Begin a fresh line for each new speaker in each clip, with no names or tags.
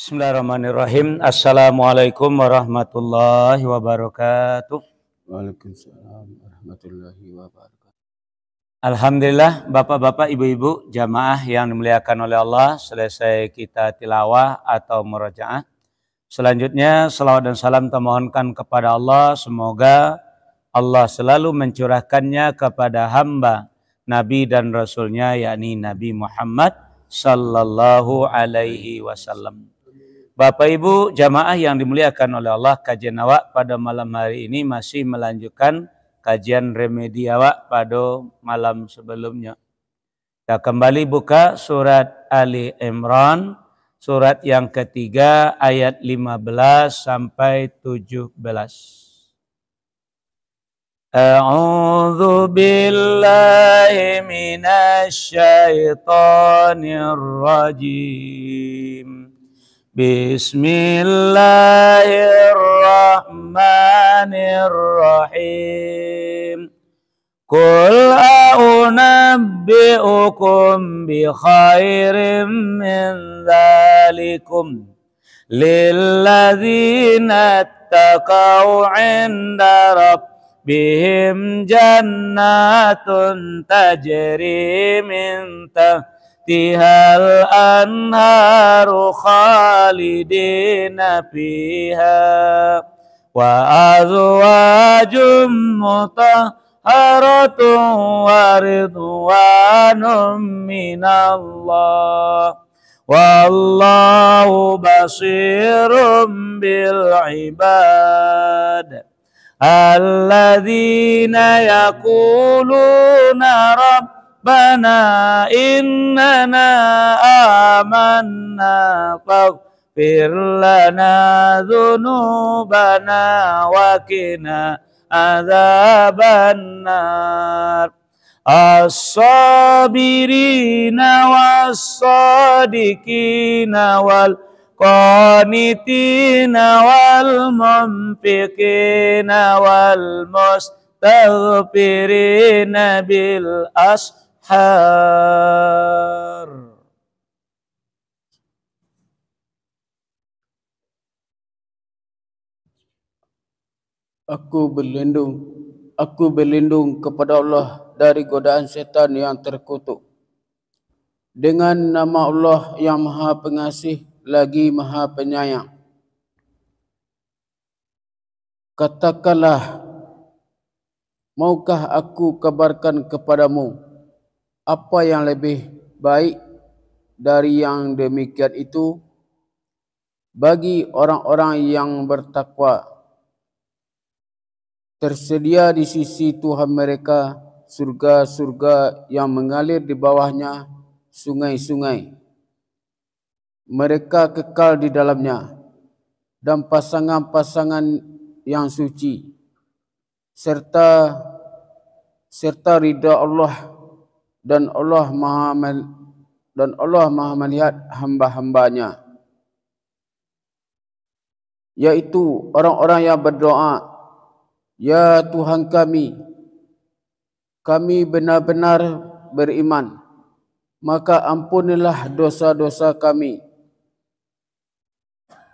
Bismillahirrahmanirrahim. Assalamualaikum warahmatullahi wabarakatuh.
Waalaikumsalam warahmatullahi wabarakatuh.
Alhamdulillah, bapak-bapak, ibu-ibu, jamaah yang dimuliakan oleh Allah, selesai kita tilawah atau murajaah. Selanjutnya, salawat dan salam termohonkan kepada Allah. Semoga Allah selalu mencurahkannya kepada hamba, Nabi dan Rasulnya, yakni Nabi Muhammad sallallahu alaihi wasallam. Bapak Ibu jamaah yang dimuliakan oleh Allah, kajian awak pada malam hari ini masih melanjutkan kajian remedi awak pada malam sebelumnya. Kita kembali buka surat Ali Imran, surat yang ketiga ayat 15 sampai 17. A'udzu billahi minasy syaithanir rajim. Bismillahirrahmanirrahim. Qul a'unabbi'ukum bi khairin min dzalikum lilladzina ittaqaw 'inda rabbihim jannatun tajri min tihal anharu khalidina fiha wa azwajum mutahharatun wa ridwanum minallah wallahu basirum bil ibad alladzina yaquluna Rabbana innana amanna faghfir lana dzunubana wa qina adzabannar. As-sabirina was-sadiqina wal qanitina wal munfiqina wal mustaghfirina bil ashar.
Aku berlindung kepada Allah dari godaan setan yang terkutuk. Dengan nama Allah yang Maha Pengasih lagi Maha Penyayang. Katakanlah, maukah aku kabarkan kepadamu apa yang lebih baik dari yang demikian itu bagi orang-orang yang bertakwa. Tersedia di sisi Tuhan mereka surga-surga yang mengalir di bawahnya sungai-sungai. Mereka kekal di dalamnya dan pasangan-pasangan yang suci serta ridha Allah dan Allah Maha melihat hamba-hambanya, yaitu orang-orang yang berdoa, ya Tuhan kami benar-benar beriman, maka ampunilah dosa-dosa kami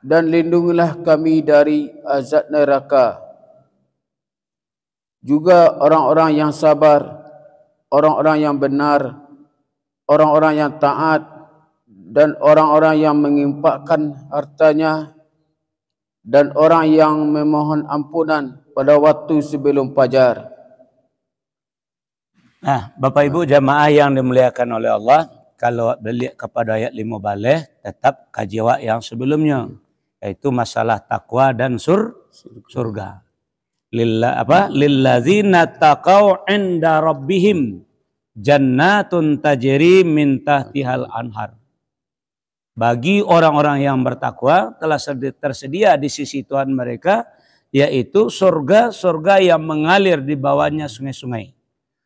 dan lindungilah kami dari azab neraka. Juga orang-orang yang sabar, orang-orang yang benar, orang-orang yang taat, dan orang-orang yang menginfakkan hartanya, dan orang yang memohon ampunan pada waktu sebelum fajar.
Nah, Bapak Ibu jamaah yang dimuliakan oleh Allah, kalau balik kepada ayat 5 balik, tetap kaji awak yang sebelumnya, yaitu masalah takwa dan surga. Lilladzina taqaw 'inda rabbihim jannatun tajri min tahtihal anhar. Bagi orang-orang yang bertakwa telah tersedia di sisi Tuhan mereka, yaitu surga-surga yang mengalir di bawahnya sungai-sungai.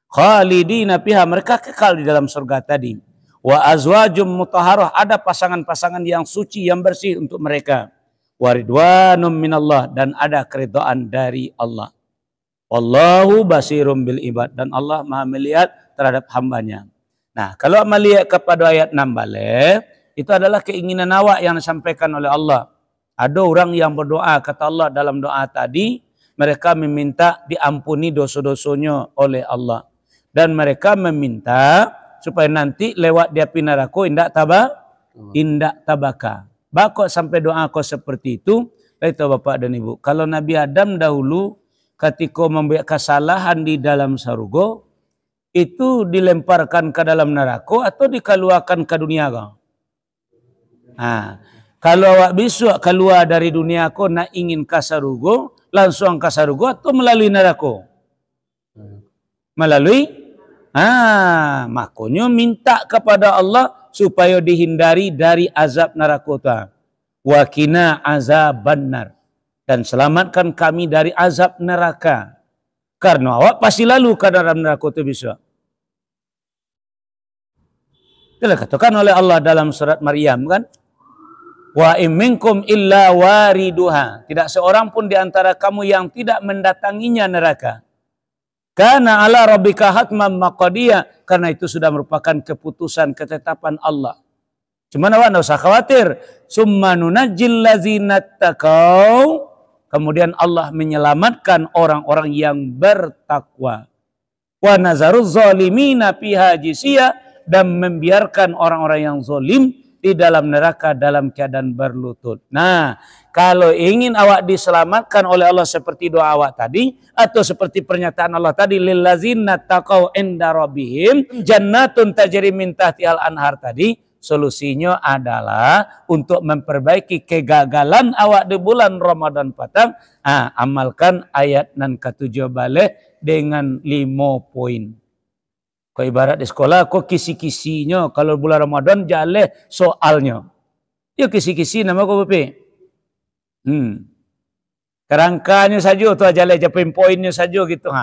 Khalidina fiha, mereka kekal di dalam surga tadi. Wa azwajum mutahharah, ada pasangan-pasangan yang suci, yang bersih untuk mereka. Wa ridwanum minallah, dan ada keridhaan dari Allah. Wallahu basirum bil ibad, dan Allah Maha melihat terhadap hambanya. Nah, kalau melihat kepada ayat 6 balik, Itu adalah keinginan awak yang disampaikan oleh Allah. Ada orang yang berdoa, kata Allah dalam doa tadi, mereka meminta diampuni dosa-dosanya oleh Allah. Dan mereka meminta supaya nanti lewat dia api neraka indak tabaka. Bakok sampai doa kau seperti itu, itu Bapak dan Ibu. Kalau Nabi Adam dahulu ketika membuat kesalahan di dalam surga, itu dilemparkan ke dalam neraka atau dikeluarkan ke dunia kau? Nah, kalau awak bisa keluar dari dunia kau nak ingin ke surga, langsung ke surga atau melalui neraka? Melalui? Makanya minta kepada Allah supaya dihindari dari azab neraka. Wa qina azabannar. Dan selamatkan kami dari azab neraka. Karena awak pasti lalu ke dalam neraka itu bisa. Itulah katakan oleh Allah dalam surat Maryam kan. Wa imminkum illa wariduha. Tidak seorang pun di antara kamu yang tidak mendatanginya neraka. Karena ala rabbika hatman maqdiyah. Karena itu sudah merupakan keputusan ketetapan Allah. Cuma awak tidak usah khawatir. Summa nunajjil ladzina taqau. Kemudian Allah menyelamatkan orang-orang yang bertakwa. Wa nazaruz zalimina fiha jisiyah. Dan membiarkan orang-orang yang zalim di dalam neraka dalam keadaan berlutut. Nah, kalau ingin awak diselamatkan oleh Allah seperti doa awak tadi, atau seperti pernyataan Allah tadi, lillazina taqau inda rabbihim jannatun tajri min tahtihal anhar tadi, solusinya adalah untuk memperbaiki kegagalan awak di bulan Ramadan petang, amalkan ayat nan ketujuh balik dengan 5 poin. Kau ibarat di sekolah, kau kisi-kisinya. Kalau bulan Ramadan, jaleh soalnya. Ya kisi-kisi nama kau bepi. Kerangkanya saja, tu jaleh japin poinnya saja gitu.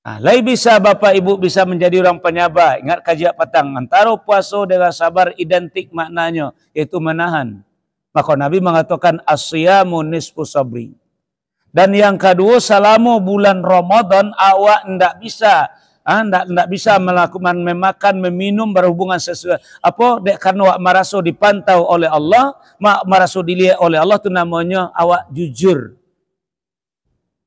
Lai bisa Bapak Ibu bisa menjadi orang penyabar. Ingat kajian petang. Antara puasa dengan sabar identik maknanya. Yaitu menahan. Maka Nabi mengatakan, as-siyamu nisfu sabri. Dan yang kedua, selama bulan Ramadan awak tidak bisa melakukan memakan, meminum, berhubungan sesuai karena awak merasa dipantau oleh Allah, merasa dilihat oleh Allah, itu namanya awak jujur.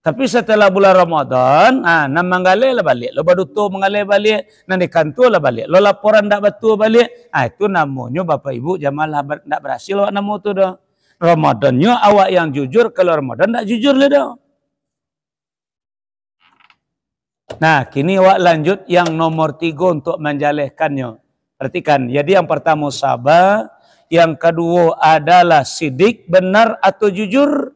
Tapi setelah bulan Ramadan, nak menggalih lah balik, lo baduto menggalih balik, nanti kantor lah balik, lo laporan tak betul balik, itu namanya Bapak Ibu jamaah tidak berhasil awak nama itu dah. Ramadannya awak yang jujur, kalau Ramadan tak jujur lah dah. Nah, kini awak lanjut yang nomor 3 untuk menjalehkannya. Perhatikan, jadi yang pertama sabar, yang kedua adalah sidik, benar atau jujur,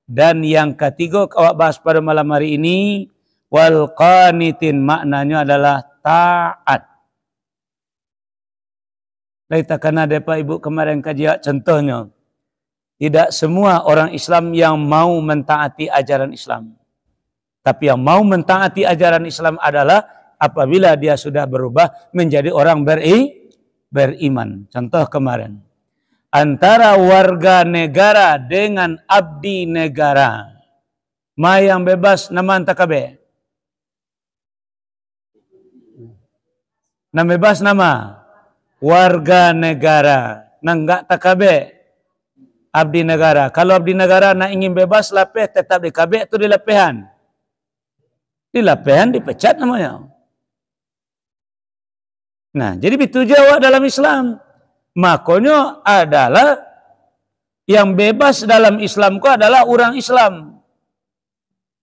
dan yang ketiga awak bahas pada malam hari ini, wal qanitin, maknanya adalah taat. Kita kena ada Pak Ibu kemarin kajian contohnya. Tidak semua orang Islam yang mau mentaati ajaran Islam. Tapi yang mau mentaati ajaran Islam adalah apabila dia sudah berubah menjadi orang beriman. Contoh kemarin. Antara warga negara dengan abdi negara. Ma yang bebas nama antakabe. Nama bebas nama. Warga negara. Nanggak takabe. Abdi negara. Kalau abdi negara nak ingin bebas lapeh tetap di kabeh atau di lapehan? Di lapehan dipecat namanya. Nah, jadi itu jawab dalam Islam. Makanya adalah yang bebas dalam Islamku adalah orang Islam.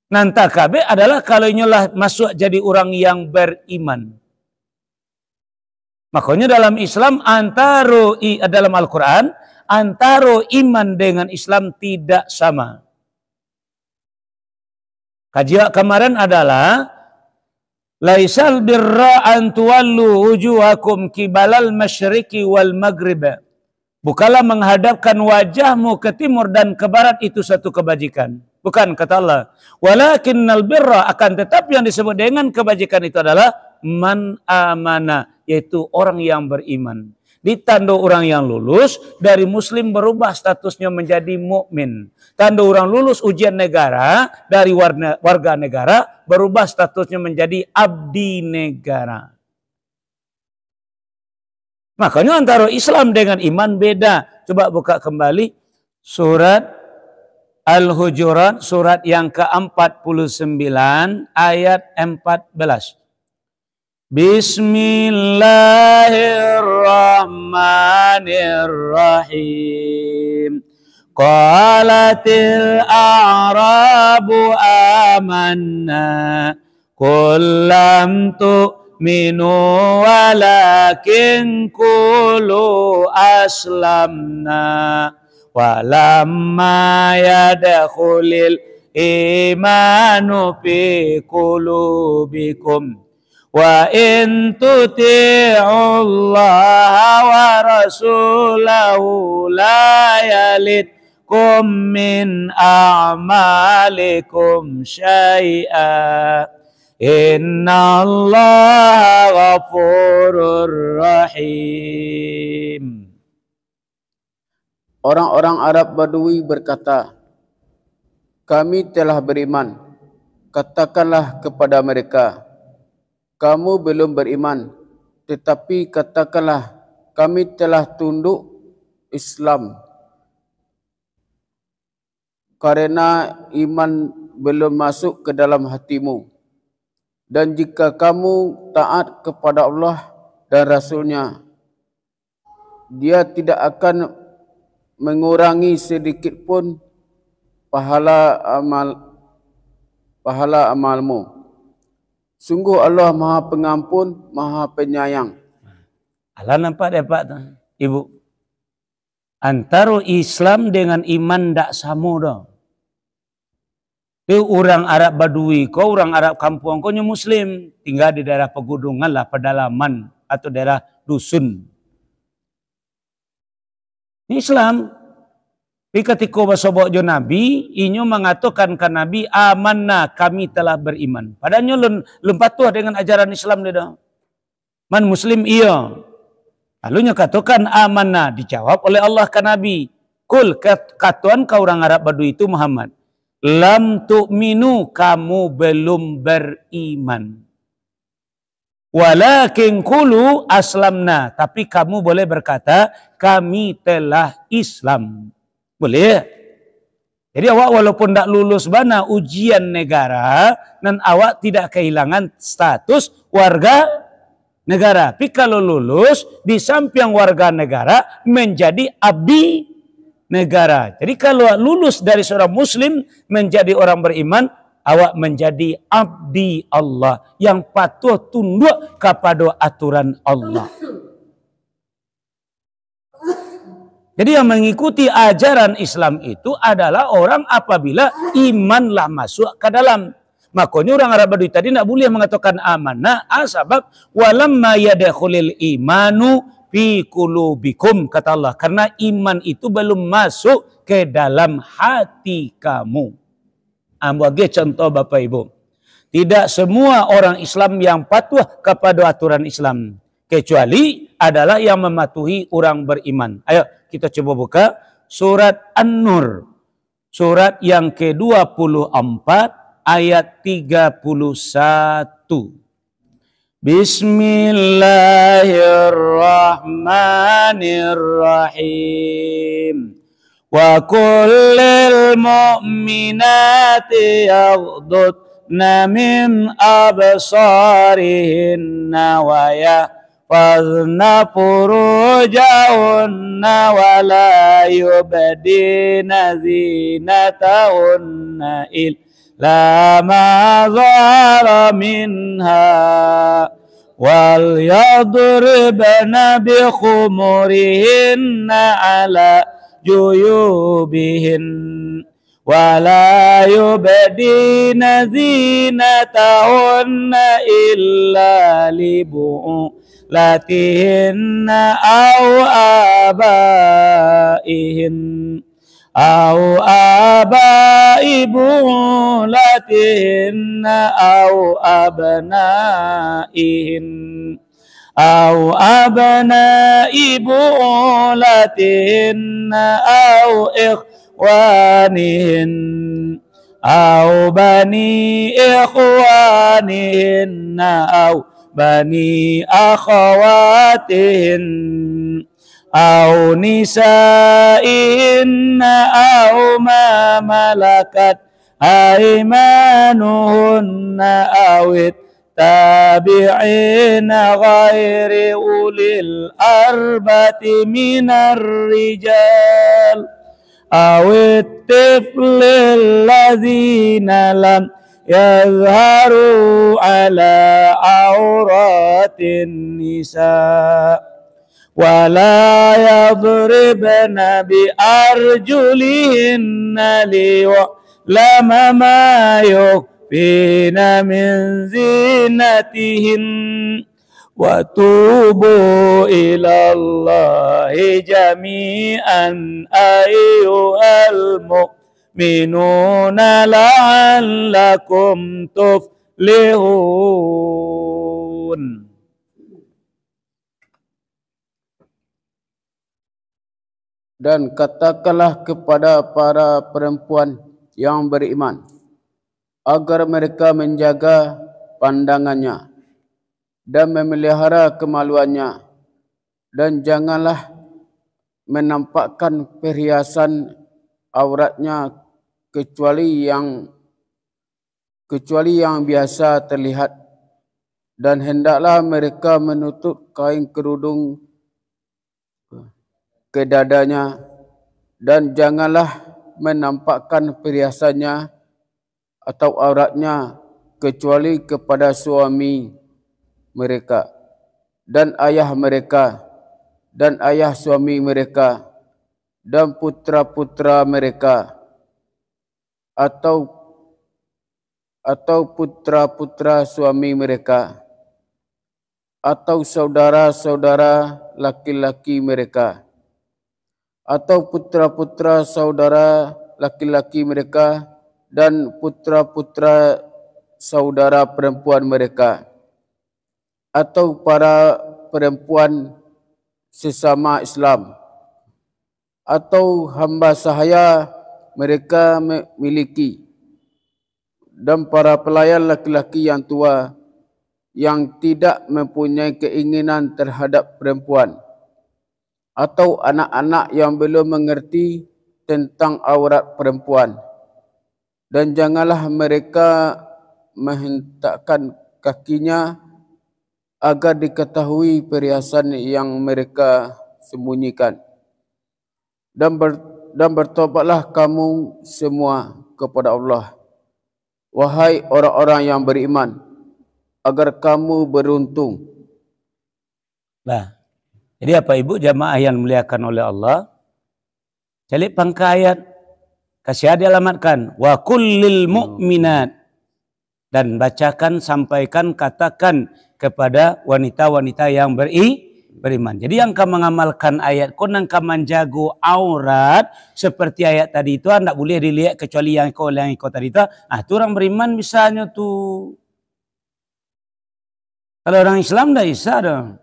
Nanta kabeh adalah kalau inyalah masuk jadi orang yang beriman. Makanya dalam Islam dalam Al-Quran antara iman dengan Islam tidak sama. Kajian kemarin adalah laisal birra an tuwallu wujuhakum kibalal masyriqi wal maghrib. Bukanlah menghadapkan wajahmu ke timur dan ke barat itu satu kebajikan. Bukan, kata Allah. Walakinnal birra, akan tetapi yang disebut dengan kebajikan itu adalah man amana, yaitu orang yang beriman. Ditanda orang yang lulus dari muslim berubah statusnya menjadi mukmin. Tanda orang lulus ujian negara dari warga negara berubah statusnya menjadi abdi negara. Makanya antara Islam dengan iman beda. Coba buka kembali surat Al-Hujurat, surat yang ke-49 ayat 14. Bismillahirrahmanirrahim. Qalatil a'rabu amanna qul lam tu'minu walakin qulu aslamna walamma yadkhulil imanu fi qulubikum wa in tuti'ullaha wa rasulahu la yalitkum min a'malikum syai'a innallaha ghafurur rahim.
Orang-orang Arab Badui berkata, kami telah beriman. Katakanlah kepada mereka, kamu belum beriman, tetapi katakanlah kami telah tunduk Islam. Karena iman belum masuk ke dalam hatimu. Dan jika kamu taat kepada Allah dan Rasulnya, Dia tidak akan mengurangi sedikit pun pahala amalmu. Sungguh Allah Maha Pengampun, Maha Penyayang.
Allah nampak dapat tu, Ibu. Antara Islam dengan iman tak sama dah. Itu orang Arab Badui, kau orang Arab kampung, kau Muslim, tinggal di daerah pegunungan lah, pedalaman atau daerah dusun. Islam, tapi ketika bersobok jo Nabi, inyo mengatakan ke Nabi, amanna, kami telah beriman. Padahal lun patuh dengan ajaran Islam dia. Man Muslim iya. Lalu nyo katakan amanna, dijawab oleh Allah ke Nabi. Kul, katuan kau orang Arab Badui itu Muhammad. Lam tu'minu, kamu belum beriman. Walakin qulu aslamna, tapi kamu boleh berkata kami telah Islam. Boleh. Jadi awak walaupun tak lulus bana ujian negara dan awak tidak kehilangan status warga negara. Tapi kalau lulus di samping warga negara menjadi abdi negara. Jadi kalau lulus dari seorang muslim menjadi orang beriman, awak menjadi abdi Allah yang patuh tunduk kepada aturan Allah. Jadi yang mengikuti ajaran Islam itu adalah orang apabila imanlah masuk ke dalam. Makanya orang Arab Badui tadi tidak boleh mengatakan amanah, sebab walamma yadkhulil imanu fi qulubikum, kata Allah. Karena iman itu belum masuk ke dalam hati kamu. Bagi contoh Bapak Ibu, tidak semua orang Islam yang patuh kepada aturan Islam, kecuali adalah yang mematuhi orang beriman. Ayo kita coba buka surat An-Nur, surat yang ke-24 ayat 31. Bismillahirrahmanirrahim. Wa kullil mu'minati yaghdudna min absarihinna wa yahfazna furujahunna wa la yubdina zinatahunna illa ma zahara minha wal yadribna bi khumurihinna ala juyubihin wala yubdina zinatahunna illa libu'latihinna aw abaihin aw abai bu'latihinna aw abnaihin أو أبناء بعولتهن أو إخوانهن أو بني إخوانهن أو bani akhawatihin au nisaihinna au ma malakat aimanuhunna awit tabi'ina ghairi ulil arbati minar rijal awit tiflil ladzina lam yazharu ala auratin nisa wala yadribna bi arjulihinna liya'lama ma yukfina min zinatihin wa tubu ilallahi jami'an ayyuhal mu'minuna la'allakum tuflihun.
Dan katakanlah kepada para perempuan yang beriman agar mereka menjaga pandangannya dan memelihara kemaluannya, dan janganlah menampakkan perhiasan auratnya kecuali yang biasa terlihat, dan hendaklah mereka menutup kain kerudung ke dadanya, dan janganlah menampakkan perhiasannya atau auratnya kecuali kepada suami mereka dan ayah mereka dan ayah suami mereka dan putra-putra mereka atau putra-putra suami mereka atau saudara-saudara laki-laki mereka atau putra-putra saudara laki-laki mereka dan putra-putra saudara perempuan mereka atau para perempuan sesama Islam atau hamba sahaya mereka miliki, dan para pelayan laki-laki yang tua yang tidak mempunyai keinginan terhadap perempuan atau anak-anak yang belum mengerti tentang aurat perempuan, dan janganlah mereka menghentakkan kakinya agar diketahui perhiasan yang mereka sembunyikan. Dan bertobatlah kamu semua kepada Allah, wahai orang-orang yang beriman, agar kamu beruntung.
Nah, jadi apa ibu jamaah yang dimuliakan oleh Allah? Calik pangka ayat, kasih dialamatkan wa kullil mu'minat, dan bacakan, sampaikan, katakan kepada wanita-wanita yang beriman. Jadi yang kau mengamalkan ayat, kau nangka menjago aurat seperti ayat tadi itu, anda boleh dilihat kecuali yang kau tadi itu. Itu orang beriman misalnya tuh. Kalau orang Islam dah bisa dong.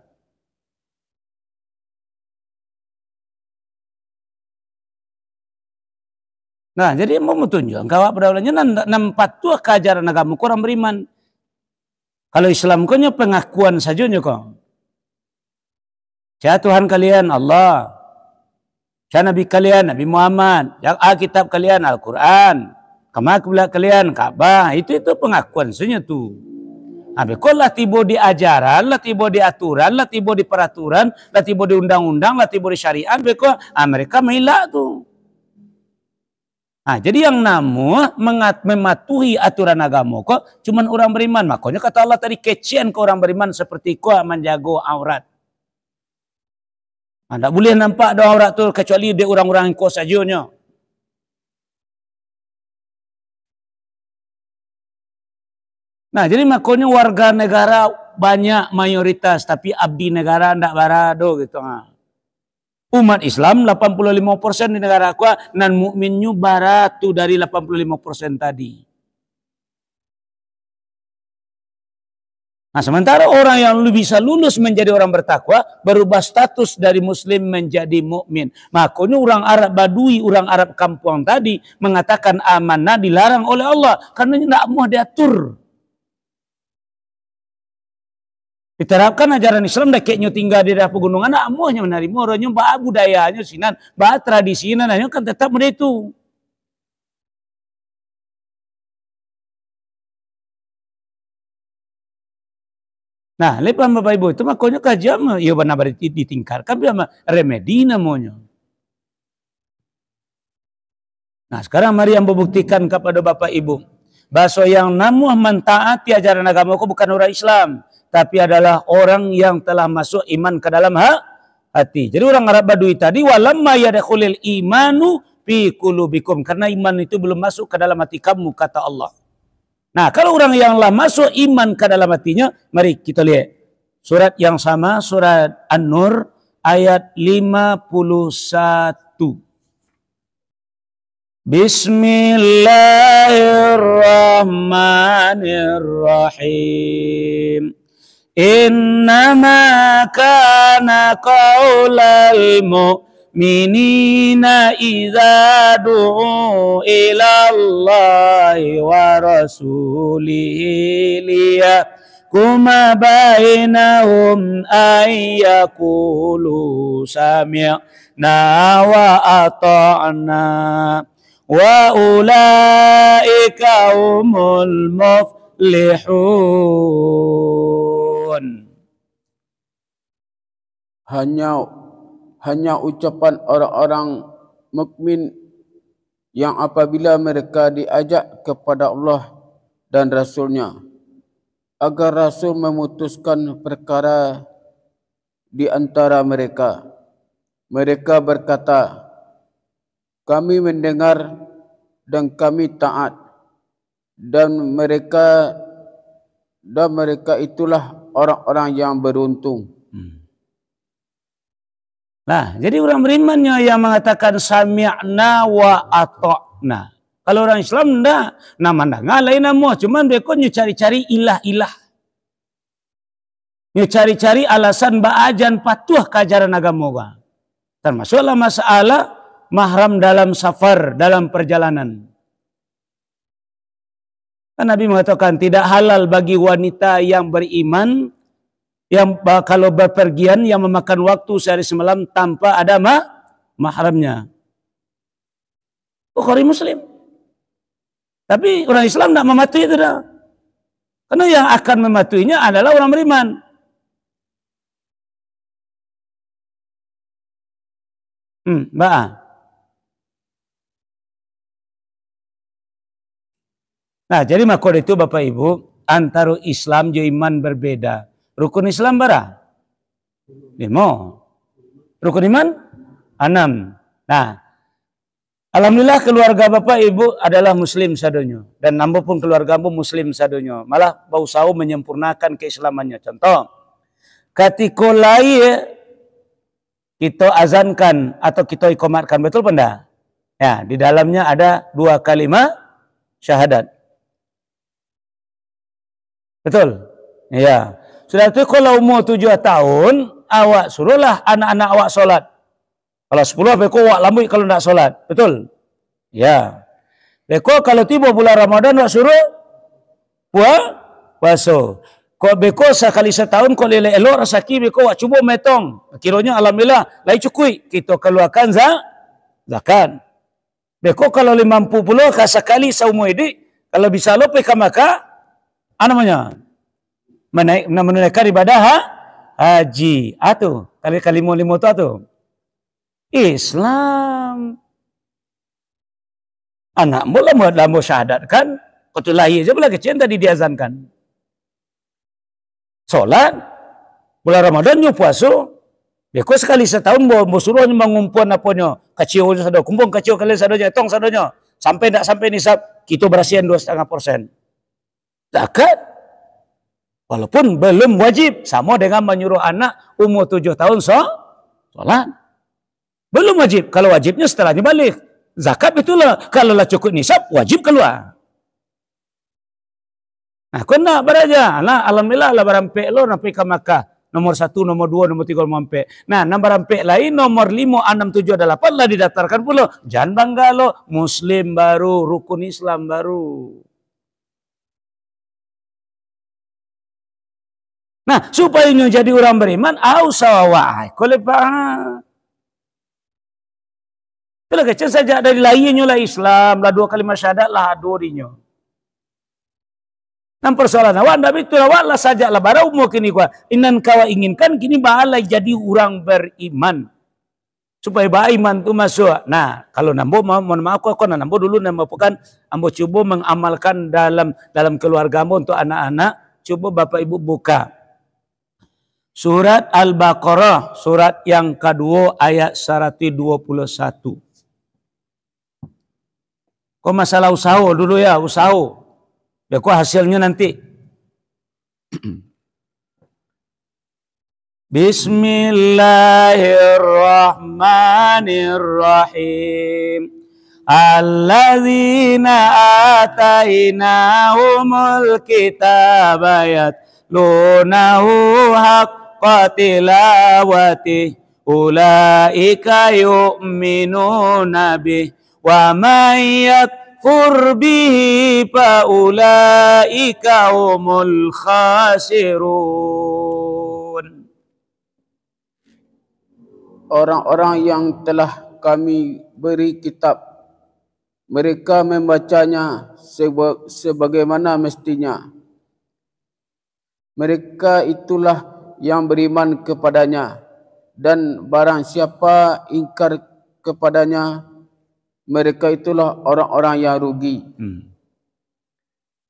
Nah, jadi mau tunjuk kau perdaulahnya nampak tuh keajaran agama orang beriman. Kalau Islam kau pengakuan saja kau. Saya Tuhan kalian Allah. Saya Nabi kalian Nabi Muhammad. Yang Alkitab kalian Al-Quran. Kiblat kalian Ka'bah. Itu pengakuan saja tuh. Habis kau lah tiba di ajaran, lah tiba di aturan, lah tiba di peraturan, lah tiba di undang-undang, lah tiba di syariat. Habis kau mereka melak tuh. Jadi yang mematuhi aturan agama kok cuman orang beriman. Makanya kata Allah tadi, kecian ke orang beriman seperti kau menjaga aurat. Tidak boleh nampak ada aurat tu kecuali dia orang-orang kau saja. Nah, jadi makanya warga negara banyak mayoritas, tapi abdi negara tidak barado gitu. Umat Islam 85% di negara aku, dan mukminnya baratu dari 85% tadi. Nah, sementara orang yang bisa lulus menjadi orang bertakwa, berubah status dari muslim menjadi mukmin. Makanya orang Arab Badui, orang Arab kampung tadi mengatakan amanah dilarang oleh Allah karena tidak mau diatur. Diterapkan ajaran Islam dah keknya tinggal di daerah pegunungan, amuhnya menerima orangnya bah budayanya sinan, bah tradisinya nanya kan tetap mereka itu. Nah, lepas Bapak Ibu itu makanya kajian ya benar ditingkatkan biar remedi namanya. Nah, sekarang mari yang membuktikan kepada Bapak Ibu bahwa yang namuh mentaati ajaran agama itu bukan orang Islam, tapi adalah orang yang telah masuk iman ke dalam hati. Jadi orang Arab Badui tadi walamma yadkhulul imanu fi qulubikum, karena iman itu belum masuk ke dalam hati kamu, kata Allah. Nah, kalau orang yang telah masuk iman ke dalam hatinya, mari kita lihat surat yang sama, surat An-Nur ayat 51. Bismillahirrahmanirrahim. Innama kana qaulal mu'minina idza du'u ila Allahi wa rasulihi liyahkuma bainahum ayyakulu sami'na wa ata'na wa ulaika humul muflihun.
Hanya ucapan orang-orang mukmin yang apabila mereka diajak kepada Allah dan Rasulnya agar Rasul memutuskan perkara di antara mereka. Mereka berkata, kami mendengar dan kami taat, dan mereka itulah orang-orang yang beruntung.
Nah, jadi orang berimannya yang mengatakan sami'na wa ata'na. Kalau orang Islam enggak, nama lain nama, cuman mereka cari-cari ilah-ilah. Cari-cari alasan ba'ajan patuh ke ajaran agama. Termasuklah masalah mahram dalam safar, dalam perjalanan. Kan Nabi mengatakan tidak halal bagi wanita yang beriman yang kalau berpergian yang memakan waktu sehari semalam tanpa ada mahramnya. Bukhari Muslim. Tapi orang Islam tidak mematuhi itu dah. Karena yang akan mematuhinya adalah orang beriman. Mbak. Nah, jadi makanya itu Bapak Ibu, antara Islam dan iman berbeda. Rukun Islam berapa? 5. Rukun iman 6. Nah, alhamdulillah keluarga Bapak Ibu adalah Muslim sadonya, dan nambah pun keluargamu Muslim sadonya. Malah berusaha menyempurnakan keislamannya. Contoh, ketika lahir kita azankan atau kita ikomatkan, betul benda? Ya, di dalamnya ada 2 kalimat syahadat. Betul? Ya. Sudah itu kalau umur 7 tahun, awak suruhlah anak-anak awak solat. Kalau 10, beko awak lambat kalau tidak solat. Betul? Ya. Beko kalau tiba bulan Ramadan, awak suruh puasa. Kau beko sekali setahun, kau lele elok rasaki, beko awak cuba metong. Kiranya alhamdulillah, lai cukui. Kita keluarkan zakat. Beko kalau 50 puluh, sekali seumur hidup, kalau bisa lo peka maka, apa namanya? Menunaikan ibadah haji. Atu kali limo tu atu. Islam. Anak mula mau syahadat kan? Kau lahir je pula kecil tadi diazankan. Solat bulan Ramadan nyu puasa. Beko sekali setahun mau suruh mengumpul apanya. Kecil saja kumpul kecil kali sadonya, tong sadonya. Sampai tak sampai nisab, kita berasihan 2,5%. Zakat walaupun belum wajib, sama dengan menyuruh anak umur 7 tahun solat. Belum wajib. Kalau wajibnya setelahnya balik. Zakat betul lah. Kalau lah cukup nisab, wajib keluar. Nah, kau nak beraja. Nah, alhamdulillah lah berampek lo sampai ke Makkah. Nomor 1, nomor 2, nomor 3, nomor 4. Nah, nomor rampek lain, nomor 5, 6, 7, 8 lah didaftarkan pula. Jangan bangga lo. Muslim baru, rukun Islam baru. Nah, supaya nyo jadi orang beriman, sawawai. Kole pa. Itulah kecil saja dari lainnya lah Islam, lah 2 kalimat syahadat lah adorinya. Nah persoalan awak ndak betul awak lah saja lah barau mau kini kuat. Inan kawa inginkan kini bahala jadi orang beriman. Supaya beriman tu masuk. Nah, kalau nambo mohon maaf kok nambo dulu nambo bukan ambo coba mengamalkan dalam keluarga ambo untuk anak-anak, coba Bapak Ibu buka Surat Al-Baqarah, surat yang kedua ayat 121. Kok masalah usaha dulu ya, usaha. Biar kok hasilnya nanti. Bismillahirrahmanirrahim. Alladzina atainahumul kitaba yatlunahu haqqa tilawati ulaika yu'minuna bih wa man yakfur bihi fa ulaika humul khasirun.
Orang-orang yang telah kami beri kitab, mereka membacanya sebagaimana mestinya. Mereka itulah yang beriman kepadanya, dan barang siapa ingkar kepadanya, mereka itulah orang-orang yang rugi.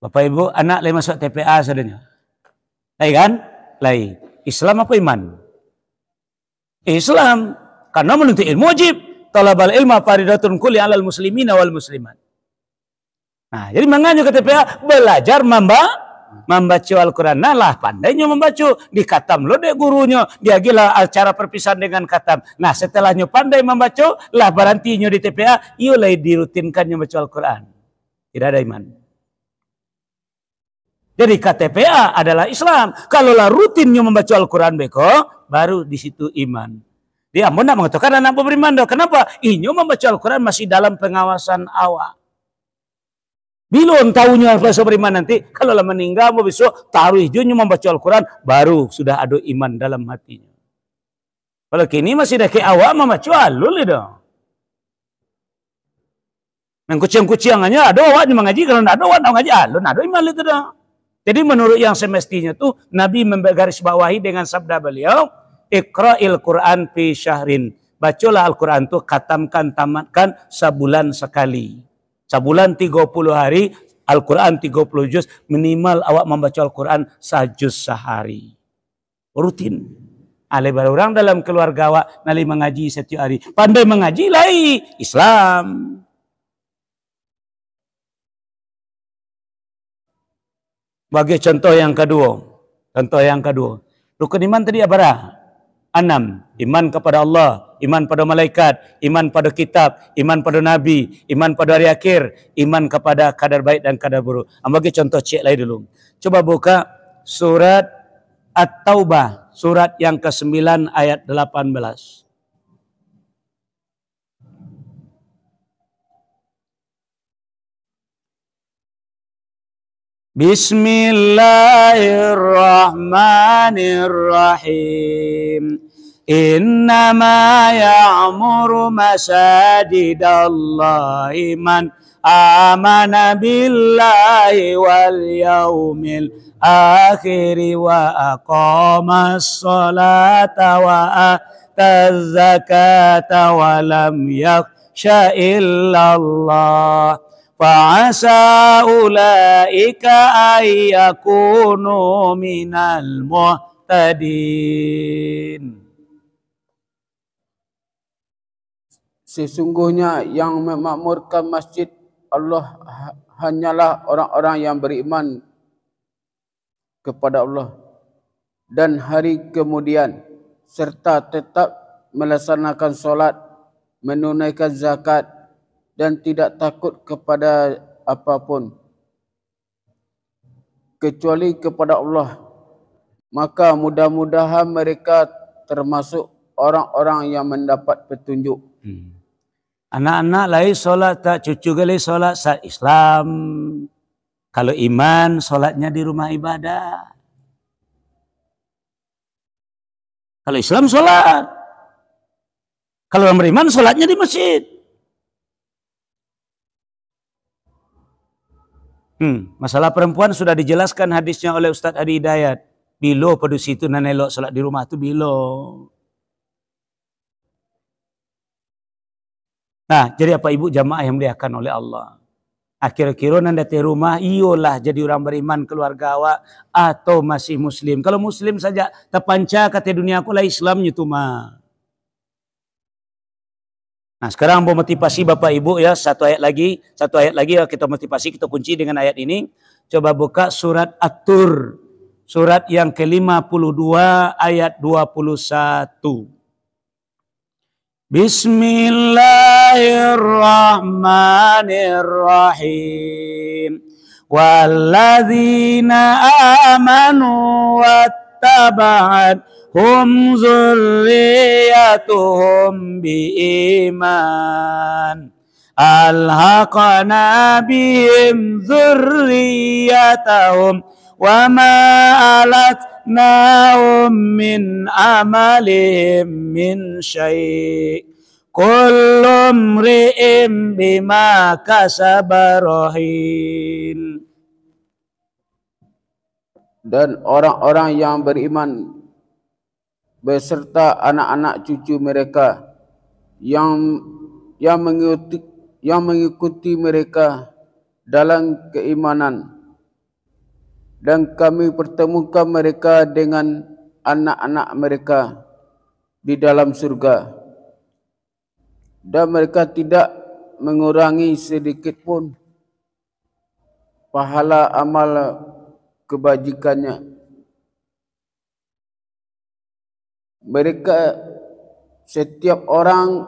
Bapak Ibu, anak lain masuk TPA sadanya. Lain kan? Lain. Islam apa iman? Islam. Karena menuntut ilmu wajib. Talabal ilma faridatun kulli alal muslimina wal muslimat. Nah, jadi makanya ke TPA belajar membaca Al-Quran. Nah lah pandainya membaca. Di katam lo deh gurunya. Dia gila acara perpisahan dengan katam. Nah setelahnya pandai membaca. Lah barantinya di TPA. Iyalah dirutinkannya membaca Al-Quran. Tidak ada iman. Jadi KTPA adalah Islam. Kalaulah rutinnya membaca Al-Quran beko, baru di situ iman. Dia mau nak mengatakan anak beriman. Kenapa? Inyo membaca Al-Quran masih dalam pengawasan awak. Belum tahunya bahasa beriman nanti. Kalau lah meninggal, besok taruh hijaunya membaca Al-Quran, baru sudah ada iman dalam hatinya. Kalau kini masih dah ke awak membaca alul dah. Mengkucing-kucingannya ada awak mengaji, kalau tidak ada awak mengaji alul, ada iman itu dah. Jadi menurut yang semestinya tuh Nabi menggarisbawahi dengan sabda beliau, Iqra'il Quran fi syahrin. Bacalah Al-Quran tuh khatamkan, tamatkan sebulan sekali. Sebulan 30 hari, Al-Quran 30 juz, minimal awak membaca Al-Quran sejuz sehari. Rutin. Lebar orang dalam keluarga awak nali mengaji setiap hari. Pandai mengaji lai Islam. Bagi contoh yang kedua. Rukun iman tadi apa dah? 6. Iman kepada Allah, iman pada malaikat, iman pada kitab, iman pada nabi, iman pada hari akhir, iman kepada kadar baik dan kadar buruk. Bagi contoh cek lain dulu. Coba buka surat At-Taubah, surat yang ke-9 ayat 18. Bismillahirrahmanirrahim. Innama ya'muru masajidallahi man amana billahi wal yaumil akhiri wa aqamas salata wa ataz zakata wa lam yakhsha illallah. Fa'asa ulaika ayyakunu minal muhtadin.
Sesungguhnya yang memakmurkan masjid Allah hanyalah orang-orang yang beriman kepada Allah dan hari kemudian, serta tetap melaksanakan solat, menunaikan zakat, dan tidak takut kepada apapun kecuali kepada Allah. Maka mudah-mudahan mereka termasuk orang-orang yang mendapat petunjuk.
Anak-anak lain solat tak, cucu gali solat sah Islam. Kalau iman solatnya di rumah ibadah. Kalau Islam sholat. Kalau orang beriman sholatnya di masjid. Masalah perempuan sudah dijelaskan hadisnya oleh Ustadz Adi Hidayat. Bilo pada situ nan elok sholat di rumah tu bilo. Nah, jadi apa ibu jamaah yang dimuliakan oleh Allah? Akhir-akhir nan datang rumah, iyalah jadi orang beriman keluarga awak atau masih muslim. Kalau muslim saja terpanca kata dunia aku lah Islamnya tu mah. Nah, sekarang mau motivasi Bapak Ibu ya, satu ayat lagi ya kita motivasi, kita kunci dengan ayat ini. Coba buka surat At-Tur, surat yang ke-52 ayat 21. Bismillahirrahmanirrahim. Walladzina amanu wattaba'at hum zurriyatuhum biiman alhaqana bihim zurriyatahum wa ma alatnahum min amalihim min syai' kullu imri'in bima kasaba rahin.
Dan orang-orang yang beriman beserta anak-anak cucu mereka yang mengikuti mereka dalam keimanan, dan kami pertemukan mereka dengan anak-anak mereka di dalam surga, dan mereka tidak mengurangi sedikit pun pahala amal kebajikannya. Mereka setiap orang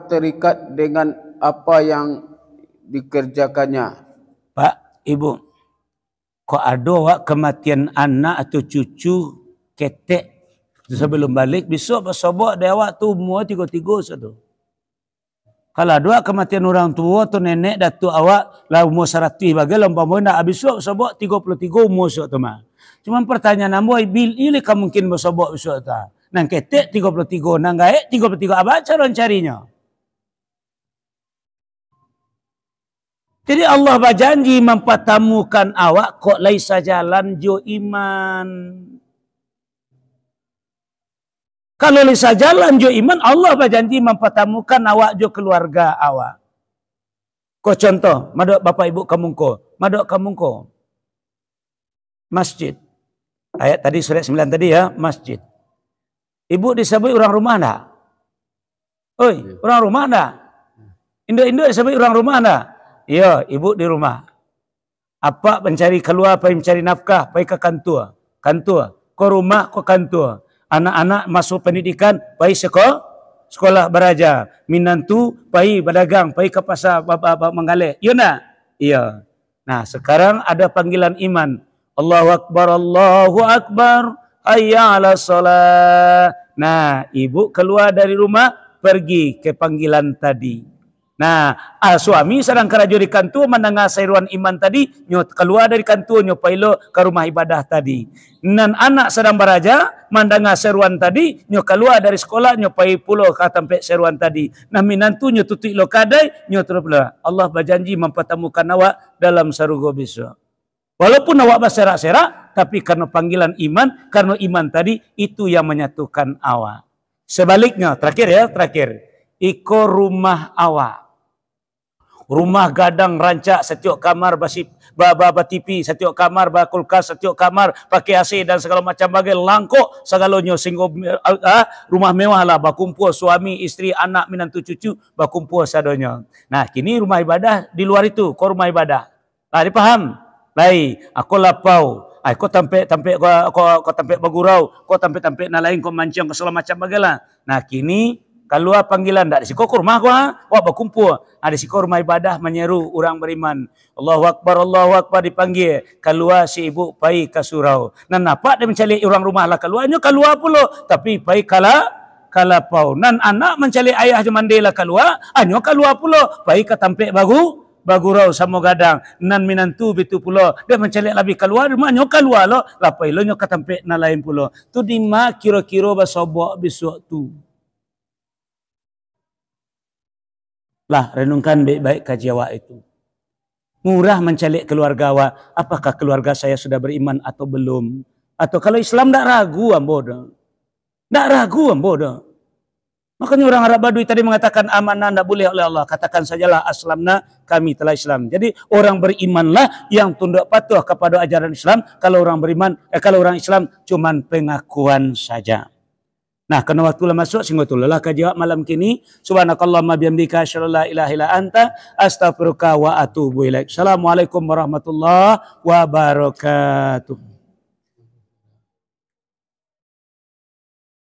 terikat dengan apa yang dikerjakannya.
Pak, Ibu, kok ada wak kematian anak atau cucu ketek sebelum balik besok bersobok dia awak tu umur 33 satu. Kalau ada kematian orang tua atau nenek datuk awak lah umur 100 bagai lompat nak habis bersobok 33 umur tu mah. Cuma pertanyaan ambo bila mungkin bersobok besok ta. Nang ketek 33, nang gaek 33, apa cara carinya? Jadi Allah berjanji mempertemukan awak kok laisa jalan jo iman. Kalau laisa jalan jo iman, Allah berjanji mempertemukan awak jo keluarga awak. Kok contoh, madok bapak ibu kamungko, masjid. Ayat tadi surat 9 tadi ya, masjid. Ibu disebut orang rumah enggak? Oi, orang rumah enggak? Induk-induk disebut orang rumah enggak? Iya, ibu di rumah. Apa mencari keluar, apa mencari nafkah, pergi ke kantor. Kau rumah, kau kantor. Anak-anak masuk pendidikan, pergi sekolah beraja. Minantu, pergi berdagang, pergi ke pasar menggalih. Iya enggak? Iya. Nah, sekarang ada panggilan iman. Allahu Akbar, Allahu Akbar, hayya ala salat. Nah, ibu keluar dari rumah, pergi ke panggilan tadi. Nah, suami sedang kerja di kantor, mendengar seruan iman tadi, keluar dari kantor, pailo ke rumah ibadah tadi. Dan anak sedang beraja, mendengar seruan tadi, keluar dari sekolah, pergi pulau ke tempat seruan tadi. Nah, minantu tutup lo kadai, terus Allah berjanji mempertemukan awak dalam surga besok. Walaupun awak berserak-serak, tapi karena panggilan iman, karena iman tadi, itu yang menyatukan awak. Sebaliknya, terakhir. Iko rumah awak. Rumah gadang rancak, setiap kamar TV, setiap kamar kulkas, setiap kamar pakai AC dan segala macam bagai langkok segalanya, sehingga rumah mewah lah, berkumpul suami, isteri, anak, minantu, cucu, berkumpul sadonya. Nah, kini rumah ibadah di luar itu, kau rumah ibadah. Nah, dipaham? Baik, aku lapau. Kau tampik bagurau, kau tampik nak lain, kau mancing, kau segala macam bagaimana. Nah, kini keluar panggilan dak disiko ke rumah wah berkumpul. Ada siko rumah ibadah menyeru orang beriman. Allahu Akbar dipanggil. Keluar si ibu pai ke surau. Nan nampak dia mencari orang rumah lah keluarnya keluar pula. Tapi pai kalapau. Nan anak mencari ayah je mandela keluar, anyo keluar pula. Pai ke tampik bagurau samo gadang nan minantu bitu pulo dia mencalik lebih keluar manyo keluar lo lapai lo nyo katampe na lain pulo tu di ma kira-kira basobok besok tu lah renungkan baik-baik kaji awak itu murah mencalik keluarga awak apakah keluarga saya sudah beriman atau belum atau kalau Islam tak ragu ambo dah tak ragu ambo dah. Makanya orang Arab Badui tadi mengatakan amanah tidak boleh oleh Allah. Katakan sajalah aslamna, kami telah Islam. Jadi orang berimanlah yang tunduk patuh kepada ajaran Islam. Kalau orang beriman, kalau orang Islam cuman pengakuan saja. Nah, kena waktu lah masuk, sehingga itulah kajawab malam kini. Subhanakallahumma bihamdika asyhadu an la ilaha illa anta astaghfiruka wa atubu ilaik. Assalamualaikum warahmatullahi wabarakatuh.